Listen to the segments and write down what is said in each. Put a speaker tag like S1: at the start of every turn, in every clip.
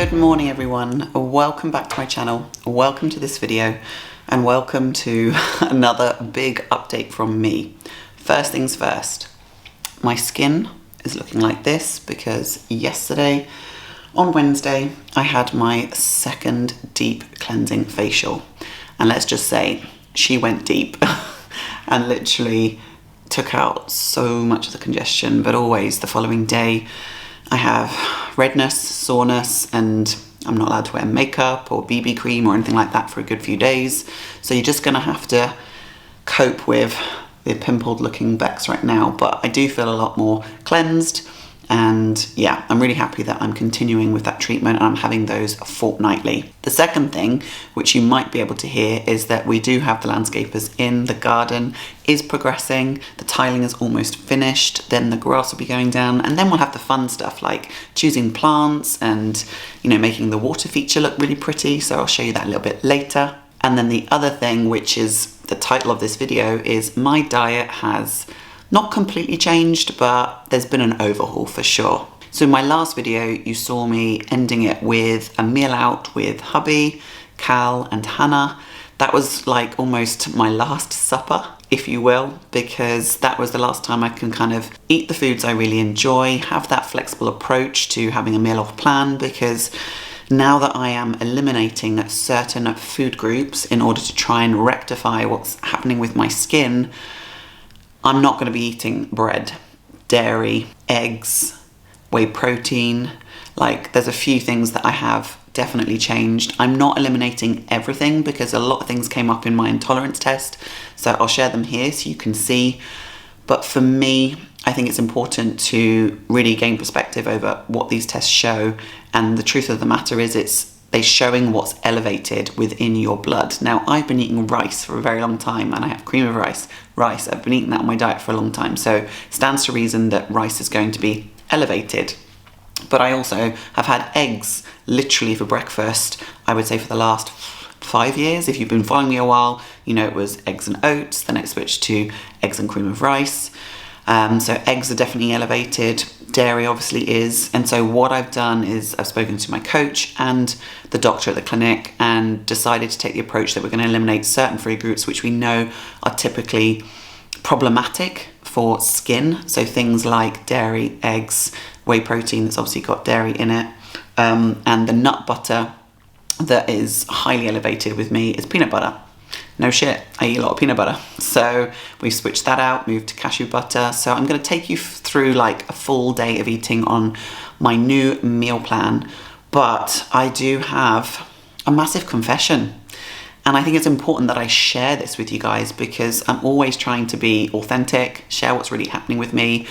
S1: Good morning everyone, welcome back to my channel, welcome to this video and welcome to another big update from me. First things first, my skin is looking like this because yesterday on Wednesday I had my second deep cleansing facial, and let's just say she went deep and literally took out so much of the congestion, but always the following day I have redness, soreness, and I'm not allowed to wear makeup or BB cream or anything like that for a good few days. So you're just gonna have to cope with the pimpled looking Bex right now, but I do feel a lot more cleansed. And yeah, I'm really happy that I'm continuing with that treatment and I'm having those fortnightly. The second thing, which you might be able to hear, is that we do have the landscapers in. The garden is progressing, the tiling is almost finished, then the grass will be going down, and then we'll have the fun stuff like choosing plants and, you know, making the water feature look really pretty. So I'll show you that a little bit later. And then the other thing, which is the title of this video, is my diet has not completely changed, but there's been an overhaul for sure. So in my last video, you saw me ending it with a meal out with hubby, Cal and Hannah. That was like almost my last supper, if you will, because that was the last time I can kind of eat the foods I really enjoy, have that flexible approach to having a meal off plan, because now that I am eliminating certain food groups in order to try and rectify what's happening with my skin, I'm not going to be eating bread, dairy, eggs, whey protein. Like, there's a few things that I have definitely changed. I'm not eliminating everything because a lot of things came up in my intolerance test, so I'll share them here so you can see. But for me, I think it's important to really gain perspective over what these tests show, and the truth of the matter is they're showing what's elevated within your blood. Now, I've been eating rice for a very long time, and I have cream of rice. I've been eating that on my diet for a long time, so it stands to reason that rice is going to be elevated. But I also have had eggs literally for breakfast, I would say for the last 5 years. If you've been following me a while, you know it was eggs and oats, then it switched to eggs and cream of rice. So eggs are definitely elevated, dairy obviously is, and so what I've done is I've spoken to my coach and the doctor at the clinic and decided to take the approach that we're going to eliminate certain food groups which we know are typically problematic for skin, so things like dairy, eggs, whey protein that's obviously got dairy in it, and the nut butter that is highly elevated with me is peanut butter. No shit, I eat a lot of peanut butter. So we've switched that out, moved to cashew butter. So I'm gonna take you through like a full day of eating on my new meal plan. But I do have a massive confession. And I think it's important that I share this with you guys because I'm always trying to be authentic, share what's really happening with me.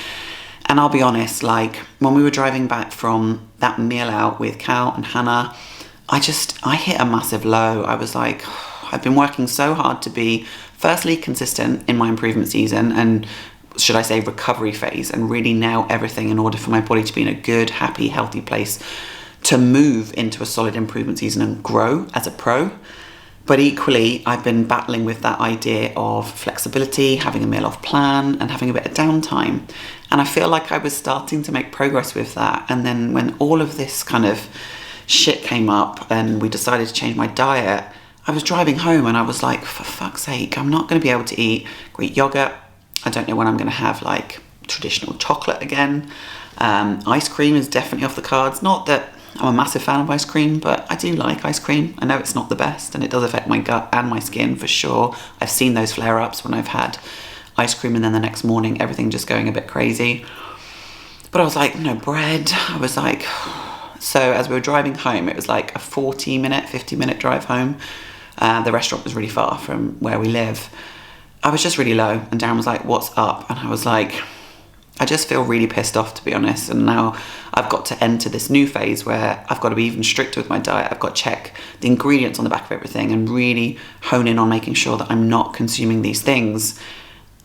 S1: And I'll be honest, like when we were driving back from that meal out with Cal and Hannah, I hit a massive low. I was like, I've been working so hard to be, firstly, consistent in my improvement season and, should I say, recovery phase, and really nail everything in order for my body to be in a good, happy, healthy place to move into a solid improvement season and grow as a pro. But equally, I've been battling with that idea of flexibility, having a meal off plan and having a bit of downtime. And I feel like I was starting to make progress with that. And then when all of this kind of shit came up and we decided to change my diet, I was driving home and I was like, for fuck's sake, I'm not going to be able to eat Greek yogurt. I don't know when I'm going to have like traditional chocolate again. Ice cream is definitely off the cards. Not that I'm a massive fan of ice cream, but I do like ice cream. I know it's not the best and it does affect my gut and my skin for sure. I've seen those flare-ups when I've had ice cream and then the next morning everything just going a bit crazy. But I was like, no, bread. I was like, so as we were driving home, it was like a 50-minute drive home. The restaurant was really far from where we live. I was just really low and Darren was like, what's up? And I was like, I just feel really pissed off, to be honest. And now I've got to enter this new phase where I've got to be even stricter with my diet. I've got to check the ingredients on the back of everything and really hone in on making sure that I'm not consuming these things.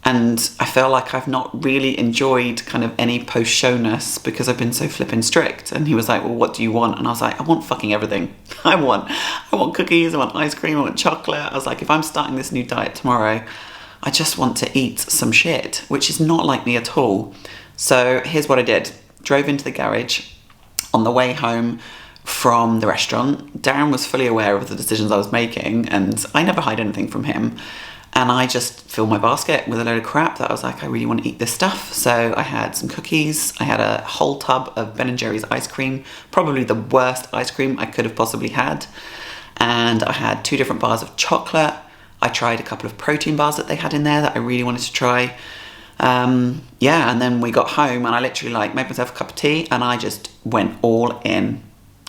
S1: And I feel like I've not really enjoyed kind of any post-showness because I've been so flippin' strict. And he was like, well, what do you want? And I was like, I want fucking everything. I want cookies, I want ice cream, I want chocolate. I was like, if I'm starting this new diet tomorrow, I just want to eat some shit, which is not like me at all. So here's what I did. Drove into the garage. On the way home, from the restaurant. Darren was fully aware of the decisions I was making, and I never hide anything from him. And I just filled my basket with a load of crap that I was like, I really want to eat this stuff. So I had some cookies, I had a whole tub of Ben & Jerry's ice cream, probably the worst ice cream I could have possibly had. And I had 2 different bars of chocolate. I tried a couple of protein bars that they had in there that I really wanted to try. Yeah, and then we got home and I literally like made myself a cup of tea and I just went all in.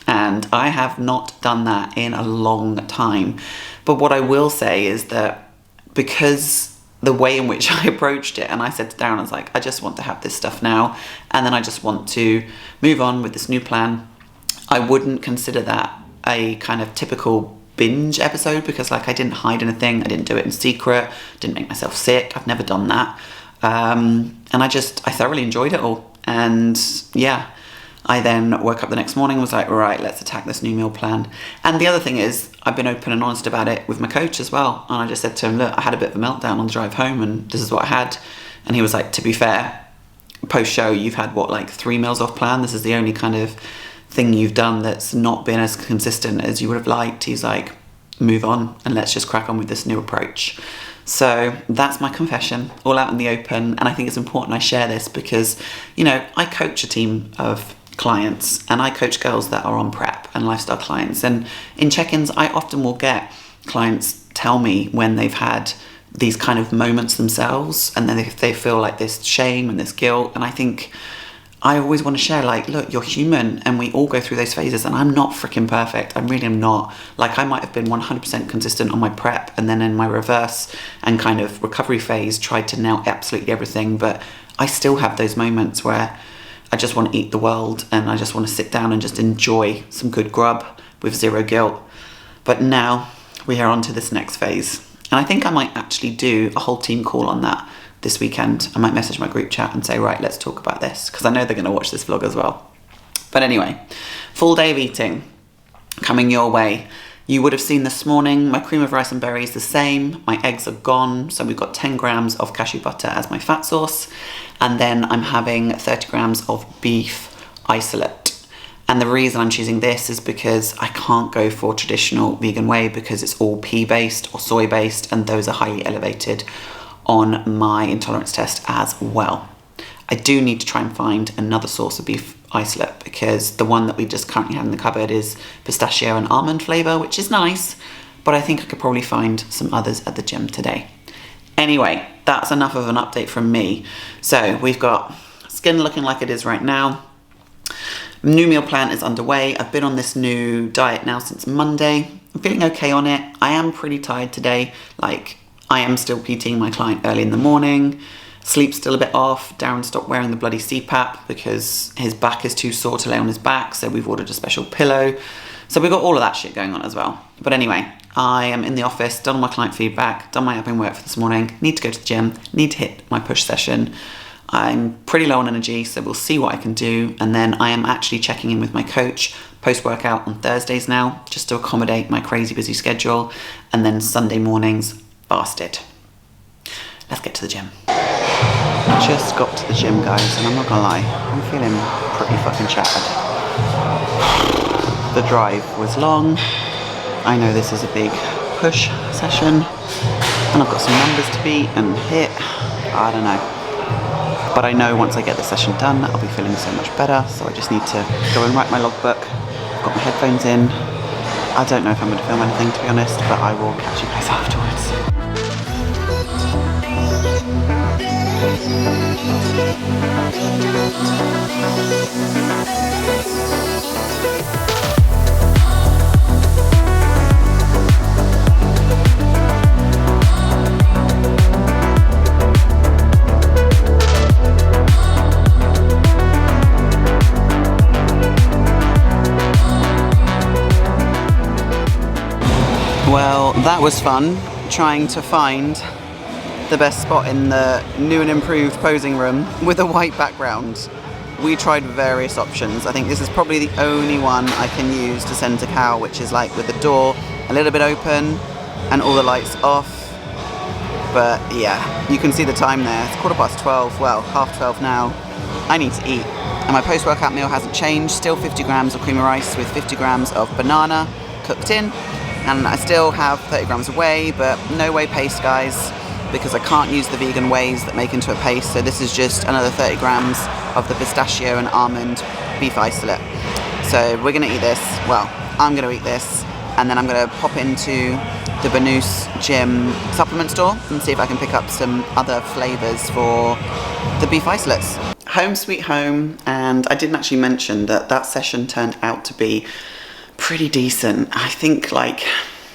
S1: And I have not done that in a long time. But what I will say is that because the way in which I approached it, and I said to Darren, I was like, I just want to have this stuff now, and then I just want to move on with this new plan. I wouldn't consider that a kind of typical binge episode because like I didn't hide anything, I didn't do it in secret, didn't make myself sick, I've never done that. And I thoroughly enjoyed it all. And yeah, I then woke up the next morning and was like, right, let's attack this new meal plan. And the other thing is, I've been open and honest about it with my coach as well. And I just said to him, look, I had a bit of a meltdown on the drive home and this is what I had. And he was like, to be fair, post-show, you've had what, like 3 meals off plan? This is the only kind of thing you've done that's not been as consistent as you would have liked. He's like, move on and let's just crack on with this new approach. So that's my confession, all out in the open. And I think it's important I share this because, you know, I coach a team of clients and I coach girls that are on prep and lifestyle clients, and in check-ins I often will get clients tell me when they've had these kind of moments themselves and then they feel like this shame and this guilt, and I think I always want to share like, look, you're human and we all go through those phases, and I'm not freaking perfect. I really am not. Like I might have been 100% consistent on my prep and then in my reverse and kind of recovery phase tried to nail absolutely everything, but I still have those moments where I just want to eat the world and I just want to sit down and just enjoy some good grub with zero guilt. But now we are on to this next phase. And I think I might actually do a whole team call on that this weekend. I might message my group chat and say, right, let's talk about this, because I know they're going to watch this vlog as well. But anyway, full day of eating coming your way. You would have seen this morning, my cream of rice and berries the same, my eggs are gone, so we've got 10 grams of cashew butter as my fat source, and then I'm having 30 grams of beef isolate. And the reason I'm choosing this is because I can't go for traditional vegan whey because it's all pea based or soy based, and those are highly elevated on my intolerance test as well. I do need to try and find another source of beef isolate because the one that we just currently have in the cupboard is pistachio and almond flavour, which is nice, but I think I could probably find some others at the gym today. Anyway, that's enough of an update from me. So we've got skin looking like it is right now. New meal plan is underway. I've been on this new diet now since Monday. I'm feeling okay on it. I am pretty tired today. Like I am still PTing my client early in the morning. Sleep's still a bit off. Darren stopped wearing the bloody CPAP because his back is too sore to lay on his back, so we've ordered a special pillow. So we've got all of that shit going on as well. But anyway, I am in the office, done all my client feedback, done my admin work for this morning, need to go to the gym, need to hit my push session. I'm pretty low on energy, so we'll see what I can do. And then I am actually checking in with my coach post-workout on Thursdays now, just to accommodate my crazy busy schedule. And then Sunday mornings, fasted. Let's get to the gym. Just got to the gym, guys, and I'm not gonna lie, I'm feeling pretty fucking shattered. The drive was long. I know this is a big push session, and I've got some numbers to beat and hit. I don't know. But I know once I get the session done, I'll be feeling so much better, so I just need to go and write my logbook. I've got my headphones in. I don't know if I'm going to film anything, to be honest, but I will catch you guys afterwards. Well, that was fun, trying to find the best spot in the new and improved posing room with a white background. We tried various options. I think this is probably the only one I can use to send to Cal, which is like with the door a little bit open and all the lights off. But yeah, you can see the time there. It's 12:15, well, 12:30 now. I need to eat. And my post-workout meal hasn't changed, still 50 grams of cream of rice with 50 grams of banana cooked in. And I still have 30 grams of whey, but no whey paste, guys, because I can't use the vegan wheys that make into a paste. So this is just another 30 grams of the pistachio and almond beef isolate. So we're gonna eat this, well, I'm gonna eat this, and then I'm gonna pop into the Banus Gym supplement store and see if I can pick up some other flavors for the beef isolates. Home sweet home, and I didn't actually mention that that session turned out to be pretty decent. I think like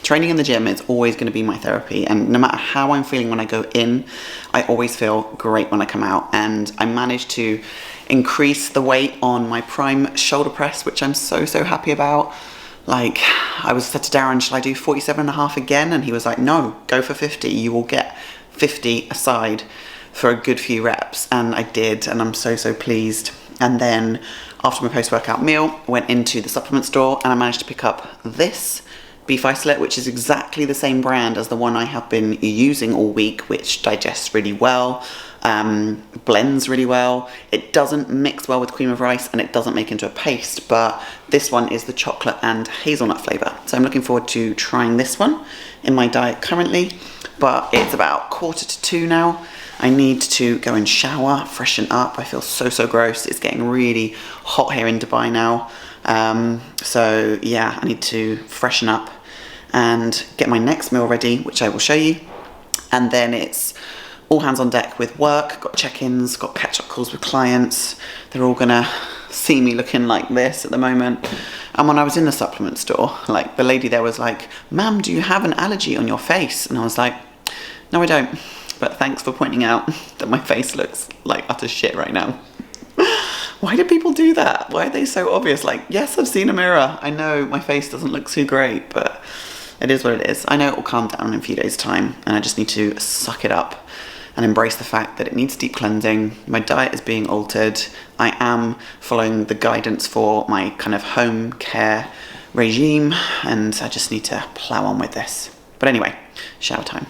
S1: training in the gym is always going to be my therapy, and no matter how I'm feeling when I go in, I always feel great when I come out. And I managed to increase the weight on my prime shoulder press, which I'm so happy about. Like, I was said to Darren, shall I do 47.5 again? And he was like, no, go for 50. You will get 50 aside for a good few reps. And I did, and I'm so pleased. And then after my post-workout meal, I went into the supplement store and I managed to pick up this beef isolate, which is exactly the same brand as the one I have been using all week, which digests really well, blends really well. It doesn't mix well with cream of rice and it doesn't make into a paste, but this one is the chocolate and hazelnut flavor. So I'm looking forward to trying this one in my diet currently, but it's about 1:45 now. I need to go and shower, freshen up. I feel so gross. It's getting really hot here in Dubai now. So yeah, I need to freshen up and get my next meal ready, which I will show you. And then it's all hands on deck with work, got check-ins, got catch-up calls with clients. They're all gonna see me looking like this at the moment. And when I was in the supplement store, like the lady there was like, ma'am, do you have an allergy on your face? And I was like, no, I don't. But thanks for pointing out that my face looks like utter shit right now. Why do people do that? Why are they so obvious? Like, yes, I've seen a mirror. I know my face doesn't look too great, but it is what it is. I know it will calm down in a few days' time, and I just need to suck it up and embrace the fact that it needs deep cleansing. My diet is being altered. I am following the guidance for my kind of home care regime, and I just need to plow on with this. But anyway, shower time.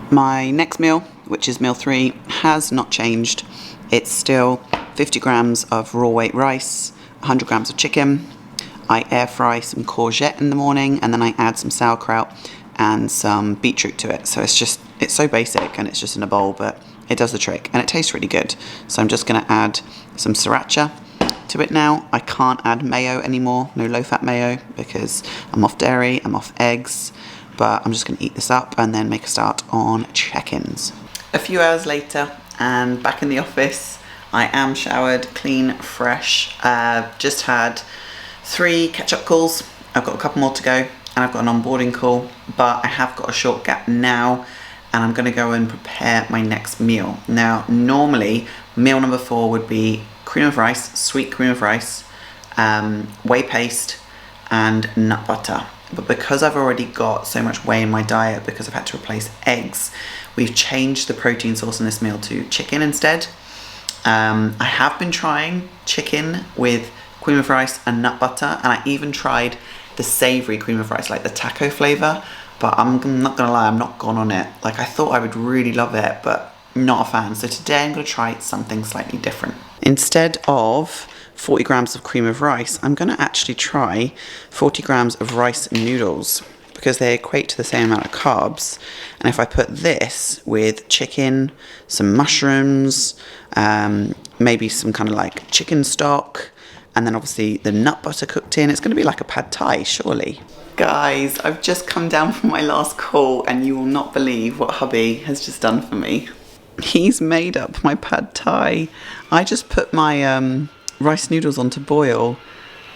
S1: My next meal, which is meal 3, has not changed. It's still 50 grams of raw weight rice, 100 grams of chicken. I air fry some courgette in the morning, and then I add some sauerkraut and some beetroot to it. So it's so basic and it's just in a bowl, but it does the trick and it tastes really good. So I'm just gonna add some sriracha to it now. I can't add mayo anymore, no low-fat mayo, because I'm off dairy, I'm off eggs, but I'm just gonna eat this up and then make a start on check-ins. A few hours later and back in the office. I am showered, clean, fresh. Just had 3 catch-up calls. I've got a couple more to go and I've got an onboarding call, but I have got a short gap now and I'm gonna go and prepare my next meal. Now, normally meal number 4 would be cream of rice, sweet cream of rice, whey paste and nut butter. But because I've already got so much whey in my diet because I've had to replace eggs, we've changed the protein source in this meal to chicken instead. I have been trying chicken with cream of rice and nut butter, and I even tried the savory cream of rice, like the taco flavor, but I'm not gonna lie, I'm not gone on it. Like, I thought I would really love it, but not a fan. So today I'm gonna try something slightly different. Instead of 40 grams of cream of rice, I'm gonna actually try 40 grams of rice noodles, because they equate to the same amount of carbs. And if I put this with chicken, some mushrooms, maybe some kind of like chicken stock, and then obviously the nut butter cooked in, it's gonna be like a pad thai, surely. Guys, I've just come down from my last call and you will not believe what hubby has just done for me. He's made up my pad thai. I just put my rice noodles on to boil,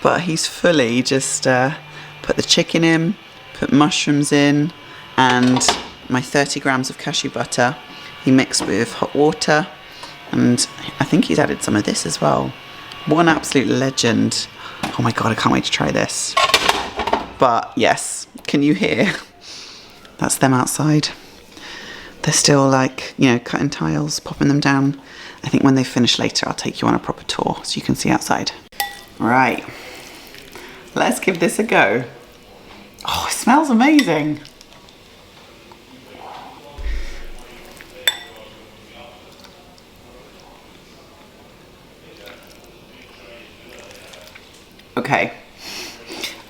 S1: but he's fully just put the chicken in, put mushrooms in, and my 30 grams of cashew butter he mixed with hot water, and I think he's added some of this as well. What an absolute legend. Oh my god, I can't wait to try this. But yes, can you hear? That's them outside. They're still like, you know, cutting tiles, popping them down. I think when they finish later, I'll take you on a proper tour so you can see outside. Right, let's give this a go. Oh, it smells amazing. Okay,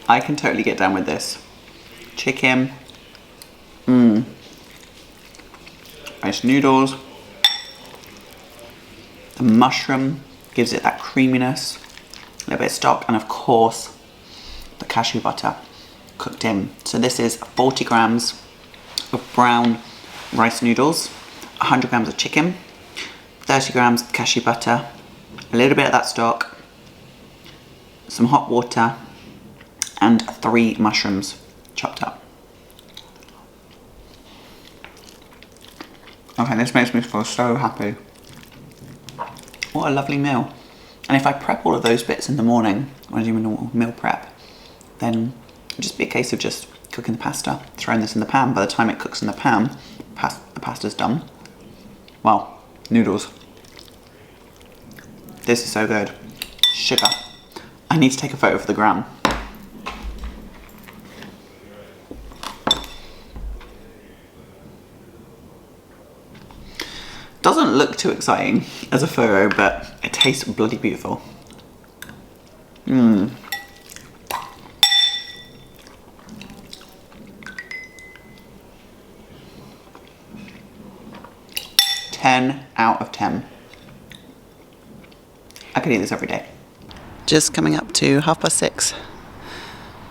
S1: I can totally get down with this. Chicken, rice noodles, the mushroom gives it that creaminess, a little bit of stock, and of course the cashew butter cooked in. So this is 40 grams of brown rice noodles, 100 grams of chicken, 30 grams of cashew butter, a little bit of that stock, some hot water, and 3 mushrooms chopped up. Okay, this makes me feel so happy. What a lovely meal. And if I prep all of those bits in the morning, when I do my normal meal prep, then it'll just be a case of just cooking the pasta, throwing this in the pan. By the time it cooks in the pan, the pasta's done. Well, noodles. This is so good. Sugar. I need to take a photo for the gram. Doesn't look too exciting as a photo, but it tastes bloody beautiful. 10 out of 10. I could eat this every day. Just coming up to 6:30,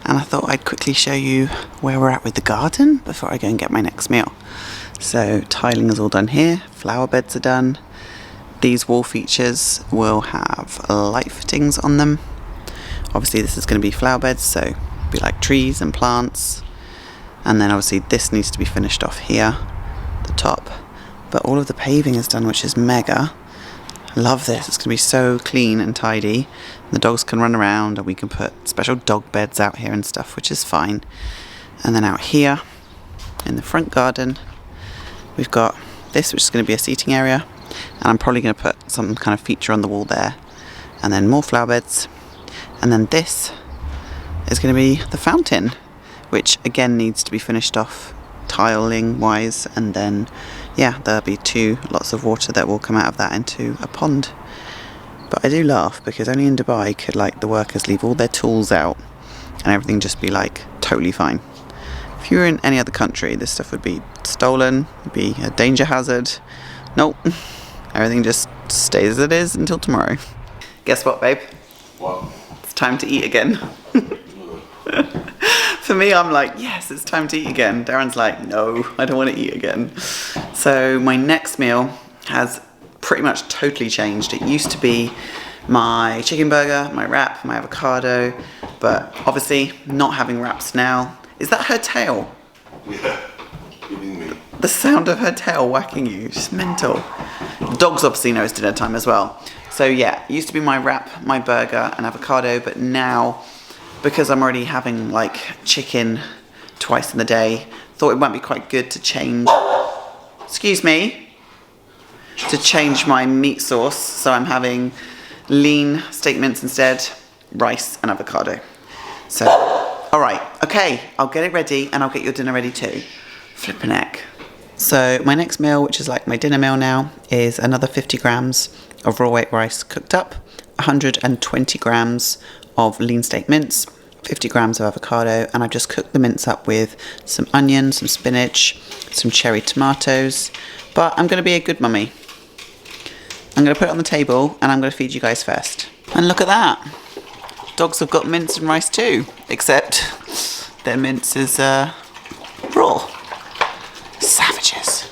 S1: and I thought I'd quickly show you where we're at with the garden before I go and get my next meal. So tiling is all done here, flower beds are done. These wall features will have light fittings on them. Obviously this is going to be flower beds, so it'll be like trees and plants. And then obviously this needs to be finished off here, the top. But all of the paving is done, which is mega. I love this, it's going to be so clean and tidy. The dogs can run around and we can put special dog beds out here and stuff, which is fine. And then out here in the front garden, we've got this, which is going to be a seating area, and I'm probably going to put some kind of feature on the wall there, and then more flower beds, and then this is going to be the fountain, which again needs to be finished off tiling wise, and then yeah, there'll be lots of water that will come out of that into a pond. But I do laugh because only in Dubai could like the workers leave all their tools out and everything just be like totally fine. If you were in any other country, this stuff would be stolen, be a danger hazard. Nope, everything just stays as it is until tomorrow. Guess what, babe?
S2: What?
S1: It's time to eat again. For me, I'm like, yes, it's time to eat again. Darren's like, no, I don't want to eat again. So my next meal has pretty much totally changed. It used to be my chicken burger, my wrap, my avocado, but obviously not having wraps now. Is that her tail?
S2: Yeah, eating me.
S1: The sound of her tail whacking you, just mental. The dogs obviously know it's dinner time as well. So yeah, it used to be my wrap, my burger and avocado, but now, because I'm already having like chicken twice in the day, thought it might be quite good to change, excuse me, to change my meat source. So I'm having lean steak mince instead, rice and avocado. So, all right, okay, I'll get it ready and I'll get your dinner ready too. Flippin' heck. So my next meal, which is like my dinner meal now, is another 50 grams of raw white rice cooked up, 120 grams of lean steak mince, 50 grams of avocado, and I've just cooked the mince up with some onion, some spinach, some cherry tomatoes. But I'm going to be a good mummy. I'm going to put it on the table and I'm going to feed you guys first. And look at that. Dogs have got mince and rice too, except their mince is raw. Savages.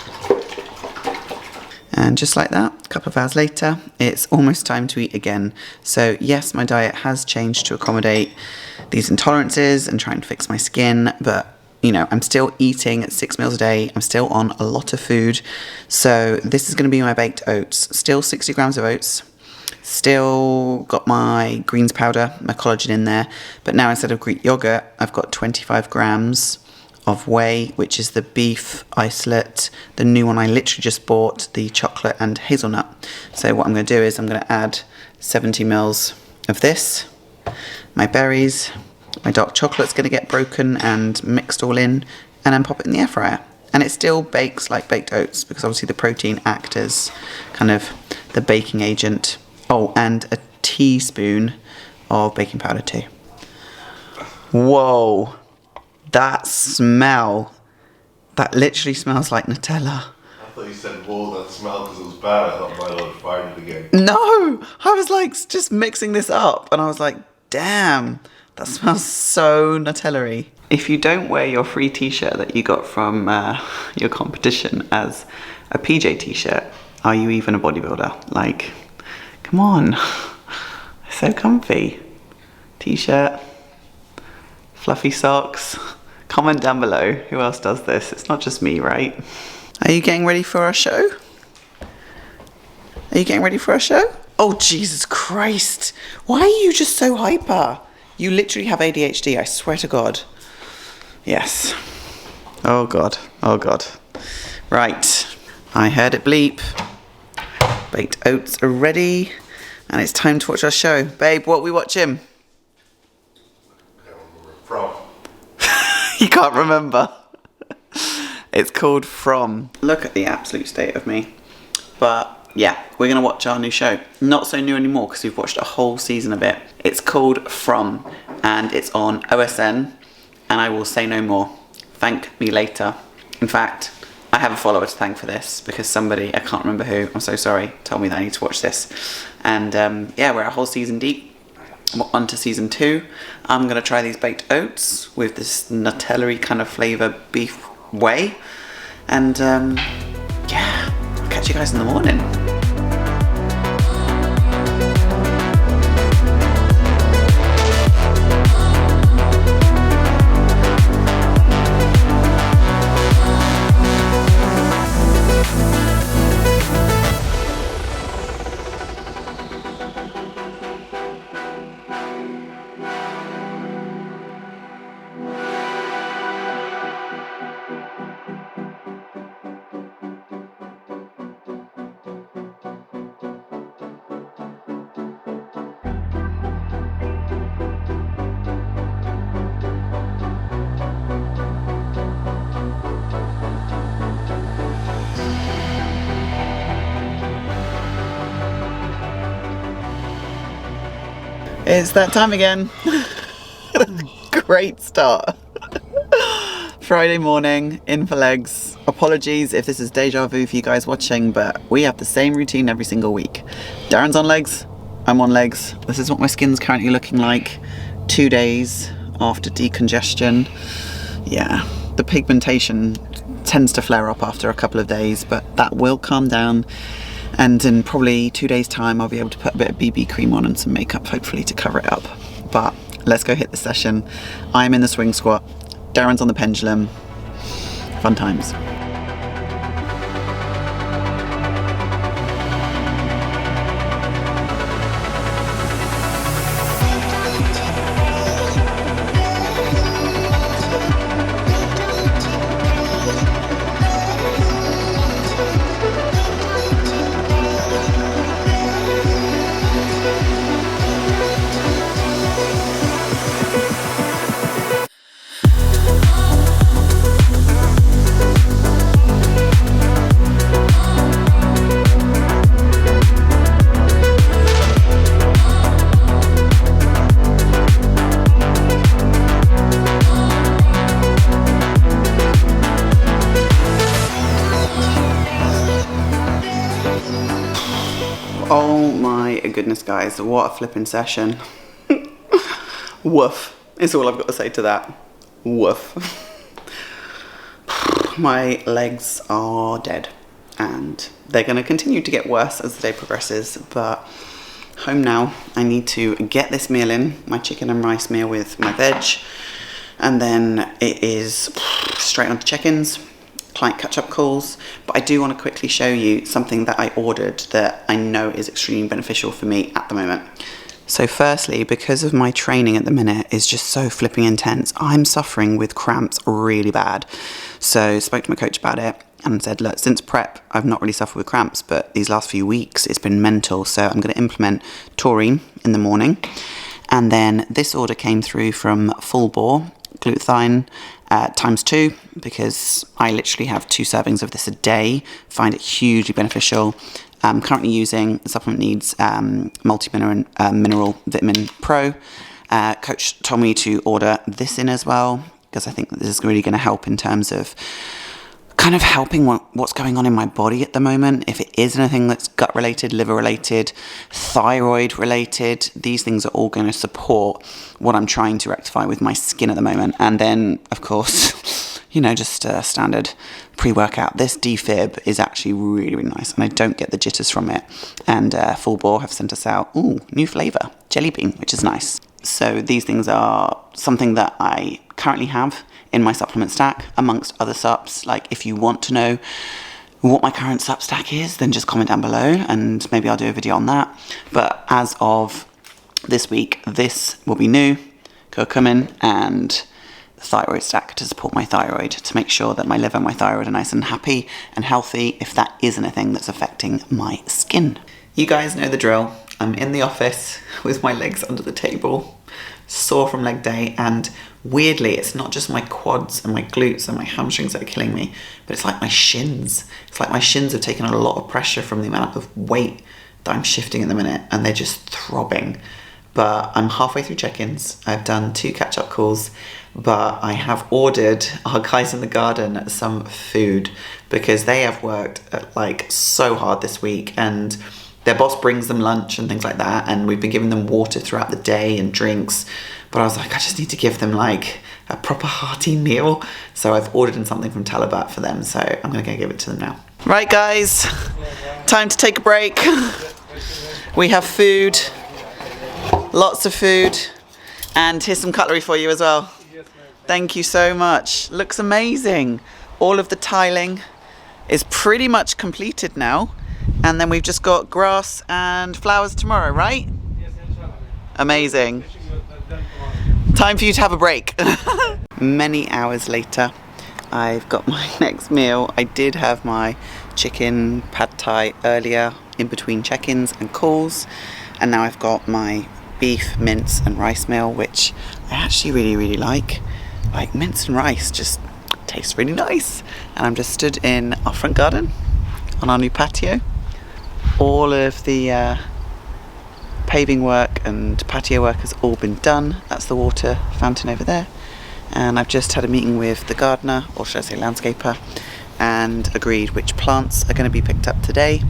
S1: And just like that, a couple of hours later, it's almost time to eat again. So yes, my diet has changed to accommodate these intolerances and trying to fix my skin, but you know, I'm still eating 6 meals a day. I'm still on a lot of food. So this is going to be my baked oats. Still 60 grams of oats. Still got my greens powder, my collagen in there. But now instead of Greek yogurt, I've got 25 grams of whey, which is the beef isolate. The new one I literally just bought, the chocolate and hazelnut. So what I'm going to do is I'm going to add 70 mils of this. My berries. My dark chocolate's going to get broken and mixed all in, and then pop it in the air fryer. And it still bakes like baked oats because obviously the protein acts as kind of the baking agent. Oh, and a teaspoon of baking powder too. Whoa, that smell. That literally smells like Nutella.
S2: I thought you said, whoa, that smell because it was bad. I thought Milo had fired it again.
S1: No, I was like just mixing this up and I was like, damn, that smells so Nutella-y. If you don't wear your free t-shirt that you got from your competition as a PJ t-shirt, are you even a bodybuilder? Like, come on, so comfy. T-shirt, fluffy socks. Comment down below who else does this. It's not just me, right? Are you getting ready for our show? Are you getting ready for our show? Oh, Jesus Christ. Why are you just so hyper? You literally have ADHD, I swear to God. Yes. Oh, God. Oh, God. Right. I heard it bleep. Baked oats are ready. And it's time to watch our show. Babe, what are we watching?
S2: From.
S1: You can't remember. It's called From. Look at the absolute state of me. But yeah, we're going to watch our new show. Not so new anymore because we've watched a whole season of it. It's called From and it's on OSN and I will say no more. Thank me later. In fact, I have a follower to thank for this because somebody, I can't remember who, I'm so sorry, told me that I need to watch this. And yeah, we're a whole season deep. We're on to season 2. I'm going to try these baked oats with this Nutella-y kind of flavour beef whey. And yeah, I'll catch you guys in the morning. It's that time again. Great start. Friday morning, in for legs. Apologies if this is deja vu for you guys watching, but we have the same routine every single week. Darren's on legs, I'm on legs. This is what my skin's currently looking like 2 days after decongestion. Yeah, the pigmentation tends to flare up after a couple of days, but that will calm down. And in probably 2 days time, I'll be able to put a bit of BB cream on and some makeup, hopefully to cover it up. But let's go hit the session. I'm in the swing squat. Darren's on the pendulum. Fun times. Oh my goodness, guys, what a flipping session. Woof is all I've got to say to that. Woof. My legs are dead and they're going to continue to get worse as the day progresses, but home now. I need to get this meal in, my chicken and rice meal with my veg, and then it is straight on to check-ins, client catch-up calls. But I do want to quickly show you something that I ordered that I know is extremely beneficial for me at the moment. So firstly, because of my training at the minute is just so flipping intense, I'm suffering with cramps really bad. So spoke to my coach about it and said, look, since prep, I've not really suffered with cramps, but these last few weeks, it's been mental. So I'm going to implement taurine in the morning. And then this order came through from Full Bore glutathione ×2, because I literally have 2 servings of this a day, find it hugely beneficial. I'm currently using the Supplement Needs multi-mineral vitamin pro, Coach told me to order this in as well, because I think that this is really going to help in terms of kind of helping what's going on in my body at the moment. If it is anything that's gut related, liver related, thyroid related, these things are all going to support what I'm trying to rectify with my skin at the moment. And then, of course, you know, just standard pre-workout. This defib is actually really, really nice, and I don't get the jitters from it. And Full Bore have sent us out, new flavour, jelly bean, which is nice. So these things are something that I currently have in my supplement stack, amongst other subs. Like, if you want to know what my current sub stack is, then just comment down below and maybe I'll do a video on that. But as of this week, this will be new, curcumin and the thyroid stack to support my thyroid, to make sure that my liver and my thyroid are nice and happy and healthy if that is anything that's affecting my skin. You guys know the drill. I'm in the office with my legs under the table, sore from leg day, and weirdly, it's not just my quads and my glutes and my hamstrings that are killing me, but it's like my shins. It's like my shins have taken a lot of pressure from the amount of weight that I'm shifting at the minute, and they're just throbbing. But I'm halfway through check-ins. I've done 2 catch-up calls, but I have ordered our guys in the garden some food because they have worked like so hard this week, and their boss brings them lunch and things like that, and we've been giving them water throughout the day and drinks. But I was like, I just need to give them like a proper hearty meal. So I've ordered in something from Talabat for them. So I'm going to go give it to them now. Right, guys, time to take a break. We have food, lots of food, and here's some cutlery for you as well. Thank you so much. Looks amazing. All of the tiling is pretty much completed now. And then we've just got grass and flowers tomorrow, right? Amazing. Time for you to have a break. Many hours later, I've got my next meal. I did have my chicken pad thai earlier in between check-ins and calls. And now I've got my beef, mince and rice meal, which I actually really, really like. Like, mince and rice just tastes really nice. And I'm just stood in our front garden on our new patio. All of the paving work and patio work has all been done. That's the water fountain over there. And I've just had a meeting with the gardener, or should I say landscaper, and agreed which plants are going to be picked up today,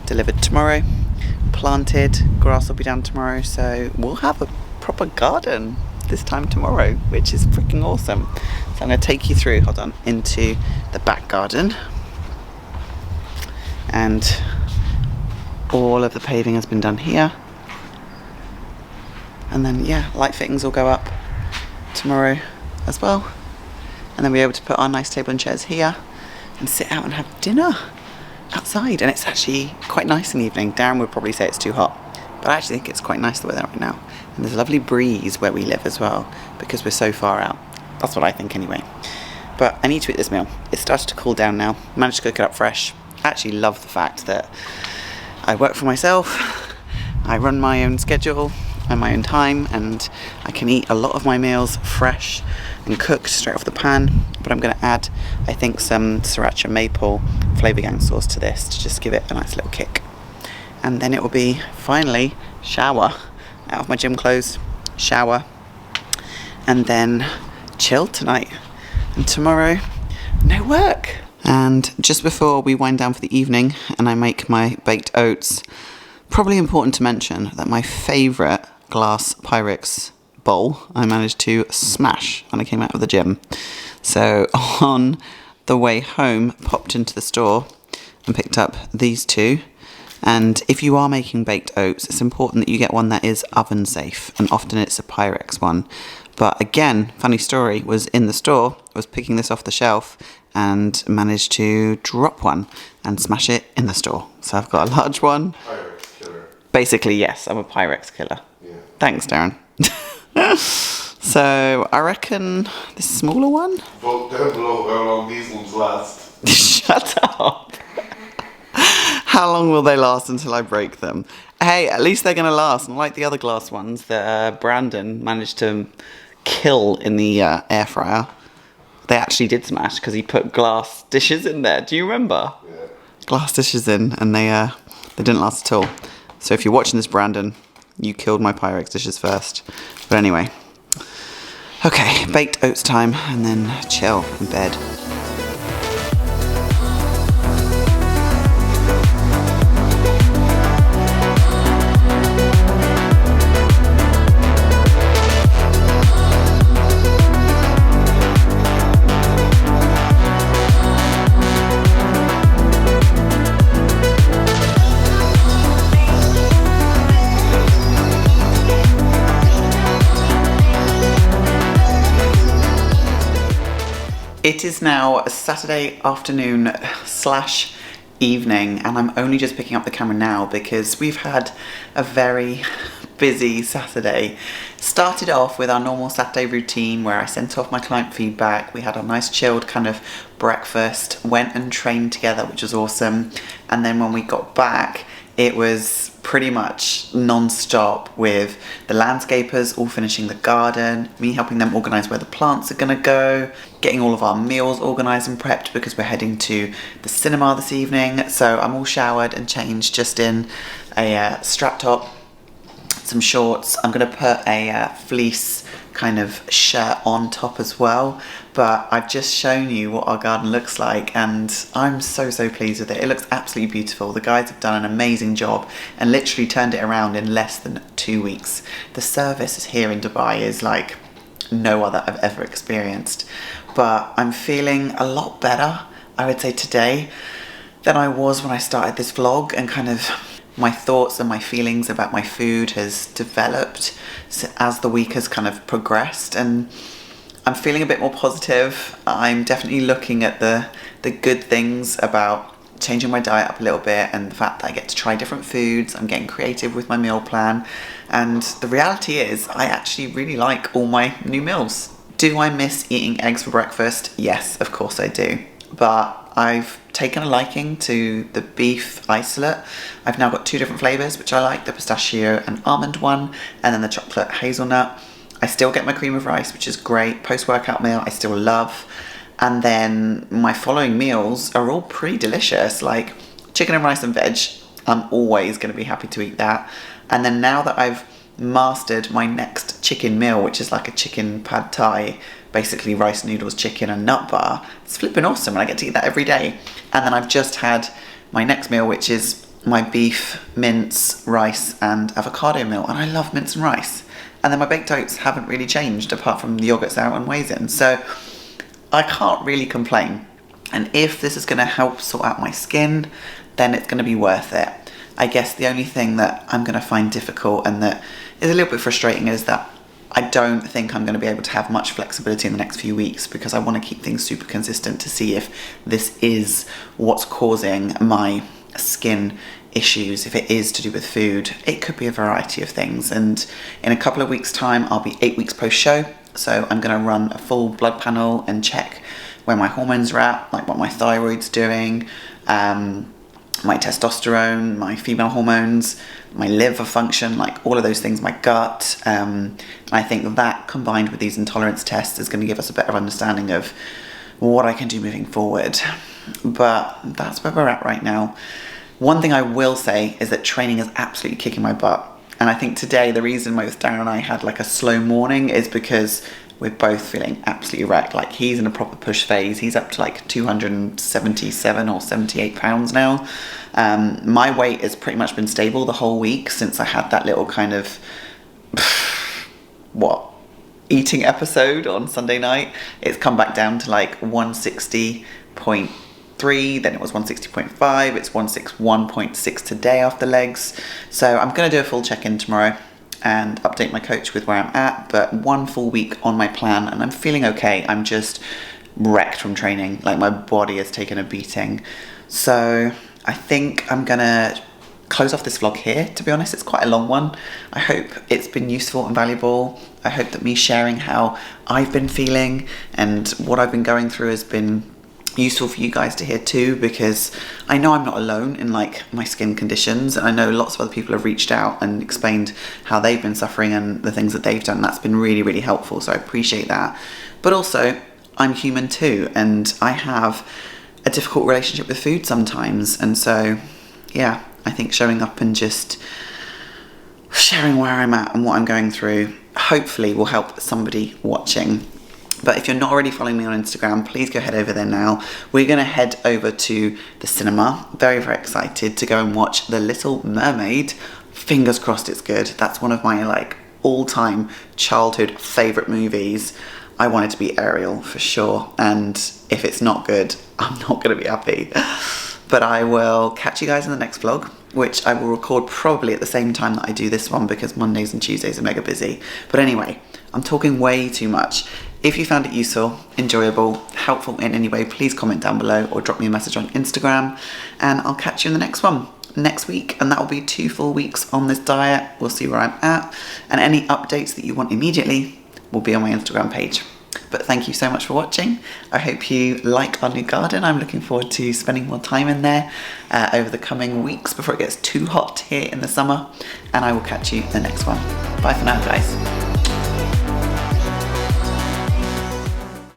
S1: delivered tomorrow, planted, grass will be down tomorrow. So we'll have a proper garden this time tomorrow, which is freaking awesome. So I'm going to take you through, hold on, into the back garden. And all of the paving has been done here. And then, yeah, light fittings will go up tomorrow as well. And then we'll be able to put our nice table and chairs here and sit out and have dinner outside. And it's actually quite nice in the evening. Darren would probably say it's too hot, but I actually think it's quite nice the weather right now. And there's a lovely breeze where we live as well, because we're so far out. That's what I think anyway. But I need to eat this meal. It started to cool down now. Managed to cook it up fresh. I actually love the fact that I work for myself. I run my own schedule and my own time, and I can eat a lot of my meals fresh and cooked straight off the pan. But I'm going to add, I think, some sriracha maple Flavor Gang sauce to this to just give it a nice little kick. And then it will be finally shower, out of my gym clothes, shower, and then chill tonight. And tomorrow, no work. And just before we wind down for the evening and I make my baked oats, probably important to mention that my favourite glass Pyrex bowl I managed to smash when I came out of the gym. So on the way home, popped into the store and picked up these two. And if you are making baked oats, it's important that you get one that is oven safe, and often it's a Pyrex one. But again, funny story, was in the store, I was picking this off the shelf and managed to drop one and smash it in the store. So I've got a large one.
S2: Pyrex killer.
S1: Basically, yes, I'm a Pyrex killer.
S2: Yeah.
S1: Thanks, Darren. So I reckon this smaller one.
S2: Vote down below how long these ones last.
S1: Shut up. How long will they last until I break them? Hey, at least they're going to last. Unlike the other glass ones that Brandon managed to kill in the air fryer. They actually did smash because he put glass dishes in there. Do you remember? Yeah. Glass dishes in, and they didn't last at all. So if you're watching this, Brandon, You killed my Pyrex dishes first. But anyway. Okay, baked oats time and then chill in bed. It is now a Saturday afternoon / evening, and I'm only just picking up the camera now because we've had a very busy Saturday. Started off with our normal Saturday routine where I sent off my client feedback. We had a nice chilled kind of breakfast, went and trained together, which was awesome. And then when we got back, it was pretty much non-stop with the landscapers all finishing the garden, me helping them organise where the plants are gonna go, getting all of our meals organised and prepped because we're heading to the cinema this evening. So I'm all showered and changed, just in a strap top, some shorts. I'm gonna put a fleece kind of shirt on top as well, but I've just shown you what our garden looks like and I'm so pleased with it. It looks absolutely beautiful. The guys have done an amazing job and literally turned it around in less than 2 weeks. The service here in Dubai is like no other I've ever experienced, but I'm feeling a lot better, I would say, today than I was when I started this vlog, and kind of my thoughts and my feelings about my food has developed as the week has kind of progressed, and I'm feeling a bit more positive. I'm definitely looking at the good things about changing my diet up a little bit, and the fact that I get to try different foods. I'm getting creative with my meal plan, and the reality is I actually really like all my new meals. Do I miss eating eggs for breakfast? Yes, of course I do. But I've taken a liking to the beef isolate. I've now got 2 different flavours, which I like, the pistachio and almond one, and then the chocolate hazelnut. I still get my cream of rice, which is great. Post-workout meal, I still love. And then my following meals are all pretty delicious, like chicken and rice and veg. I'm always going to be happy to eat that. And then now that I've mastered my next chicken meal, which is like a chicken pad thai, basically rice noodles, chicken and nut bar, it's flipping awesome and I get to eat that every day. And then I've just had my next meal, which is my beef, mince, rice and avocado meal, and I love mince and rice. And then my baked oats haven't really changed apart from the yogurt sour and raisin, so I can't really complain. And if this is going to help sort out my skin, then it's going to be worth it. I guess the only thing that I'm going to find difficult and that is a little bit frustrating is that I don't think I'm going to be able to have much flexibility in the next few weeks, because I want to keep things super consistent to see if this is what's causing my skin issues. If it is to do with food, it could be a variety of things. And in a couple of weeks time, I'll be 8 weeks post-show. So I'm going to run a full blood panel and check where my hormones are at, like what my thyroid's doing, my testosterone, my female hormones, my liver function, like all of those things, my gut. And I think that combined with these intolerance tests is going to give us a better understanding of what I can do moving forward. But that's where we're at right now. One thing I will say is that training is absolutely kicking my butt. And I think today the reason both Darren and I had like a slow morning is because we're both feeling absolutely wrecked. Like, he's in a proper push phase. He's up to like 277 or 78 pounds now. My weight has pretty much been stable the whole week since I had that little kind of eating episode on Sunday night. It's come back down to like 160.3, then it was 160.5, it's 161.6 today after legs. So I'm going to do a full check-in tomorrow and update my coach with where I'm at, but 1 full week on my plan and I'm feeling okay. I'm just wrecked from training, like my body has taken a beating. So I think I'm gonna close off this vlog here. To be honest, it's quite a long one. I hope it's been useful and valuable. I hope that me sharing how I've been feeling and what I've been going through has been useful for you guys to hear too, because I know I'm not alone in like my skin conditions, and I know lots of other people have reached out and explained how they've been suffering and the things that they've done. That's been really, really helpful, so I appreciate that. But also, I'm human too, and I have a difficult relationship with food sometimes, and so yeah, I think showing up and just sharing where I'm at and what I'm going through hopefully will help somebody watching. But if you're not already following me on Instagram, please go head over there now. We're going to head over to the cinema. Very, very excited to go and watch The Little Mermaid. Fingers crossed it's good. That's one of my like all-time childhood favourite movies. I want it to be Ariel for sure. And if it's not good, I'm not going to be happy. But I will catch you guys in the next vlog, which I will record probably at the same time that I do this one because Mondays and Tuesdays are mega busy. But anyway, I'm talking way too much. If you found it useful, enjoyable, helpful in any way, please comment down below or drop me a message on Instagram, and I'll catch you in the next one next week, and that will be 2 full weeks on this diet. We'll see where I'm at, and any updates that you want immediately will be on my Instagram page. But thank you so much for watching. I hope you like our new garden. I'm looking forward to spending more time in there over the coming weeks before it gets too hot here in the summer, and I will catch you in the next one. Bye for now, guys.